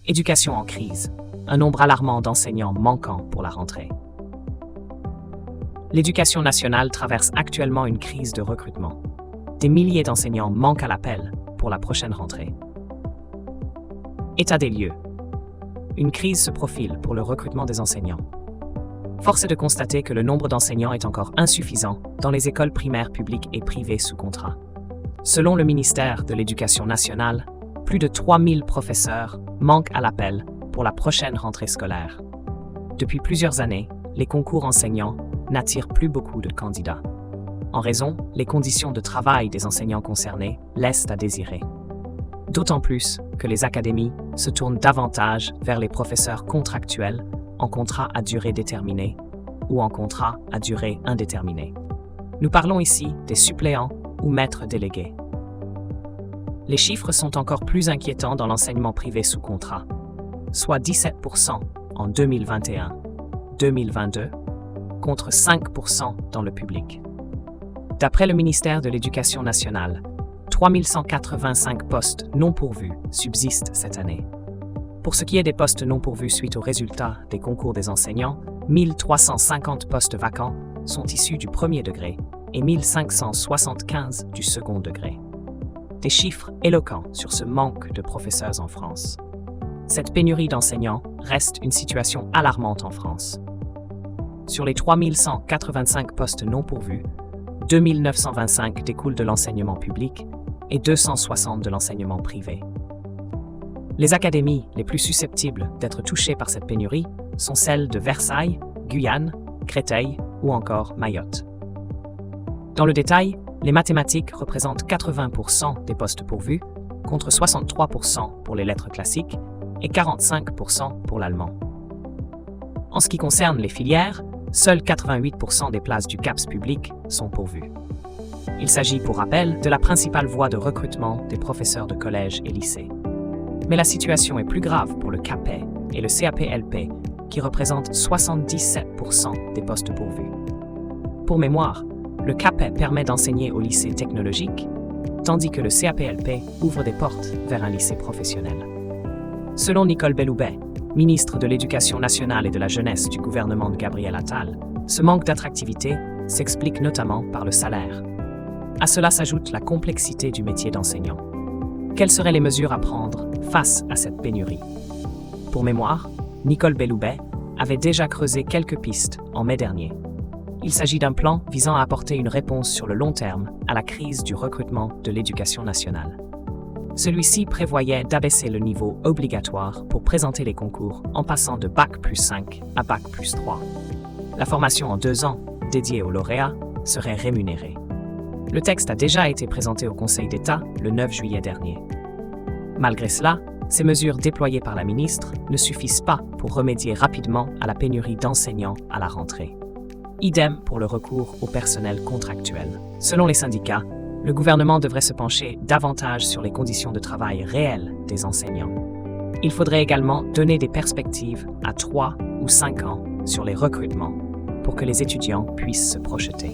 Éducation en crise. Un nombre alarmant d'enseignants manquants pour la rentrée. L'éducation nationale traverse actuellement une crise de recrutement. Des milliers d'enseignants manquent à l'appel pour la prochaine rentrée. État des lieux. Une crise se profile pour le recrutement des enseignants. Force est de constater que le nombre d'enseignants est encore insuffisant dans les écoles primaires publiques et privées sous contrat. Selon le ministère de l'Éducation nationale, plus de 3000 professeurs manquent à l'appel pour la prochaine rentrée scolaire. Depuis plusieurs années, les concours enseignants n'attirent plus beaucoup de candidats. En raison, les conditions de travail des enseignants concernés laissent à désirer. D'autant plus que les académies se tournent davantage vers les professeurs contractuels en contrat à durée déterminée ou en contrat à durée indéterminée. Nous parlons ici des suppléants ou maîtres délégués. Les chiffres sont encore plus inquiétants dans l'enseignement privé sous contrat, soit 17% en 2021-2022 contre 5% dans le public. D'après le ministère de l'Éducation nationale, 3185 postes non pourvus subsistent cette année. Pour ce qui est des postes non pourvus suite aux résultats des concours des enseignants, 1350 postes vacants sont issus du premier degré et 1575 du second degré. Des chiffres éloquents sur ce manque de professeurs en France. Cette pénurie d'enseignants reste une situation alarmante en France. Sur les 3185 postes non pourvus, 2925 découlent de l'enseignement public et 260 de l'enseignement privé. Les académies les plus susceptibles d'être touchées par cette pénurie sont celles de Versailles, Guyane, Créteil ou encore Mayotte. Dans le détail, les mathématiques représentent 80% des postes pourvus, contre 63% pour les lettres classiques et 45% pour l'allemand. En ce qui concerne les filières, seuls 88% des places du CAPS public sont pourvues. Il s'agit, pour rappel, de la principale voie de recrutement des professeurs de collège et lycée. Mais la situation est plus grave pour le CAPE et le CAPLP, qui représentent 77% des postes pourvus. Pour mémoire, le CAPE permet d'enseigner au lycée technologique, tandis que le CAPLP ouvre des portes vers un lycée professionnel. Selon Nicole Belloubet, ministre de l'Éducation nationale et de la jeunesse du gouvernement de Gabriel Attal, ce manque d'attractivité s'explique notamment par le salaire. À cela s'ajoute la complexité du métier d'enseignant. Quelles seraient les mesures à prendre face à cette pénurie? Pour mémoire, Nicole Belloubet avait déjà creusé quelques pistes en mai dernier. Il s'agit d'un plan visant à apporter une réponse sur le long terme à la crise du recrutement de l'éducation nationale. Celui-ci prévoyait d'abaisser le niveau obligatoire pour présenter les concours en passant de Bac+5 à Bac+3. La formation en 2 ans, dédiée aux lauréats, serait rémunérée. Le texte a déjà été présenté au Conseil d'État le 9 juillet dernier. Malgré cela, ces mesures déployées par la ministre ne suffisent pas pour remédier rapidement à la pénurie d'enseignants à la rentrée. Idem pour le recours au personnel contractuel. Selon les syndicats, le gouvernement devrait se pencher davantage sur les conditions de travail réelles des enseignants. Il faudrait également donner des perspectives à 3 ou 5 ans sur les recrutements pour que les étudiants puissent se projeter.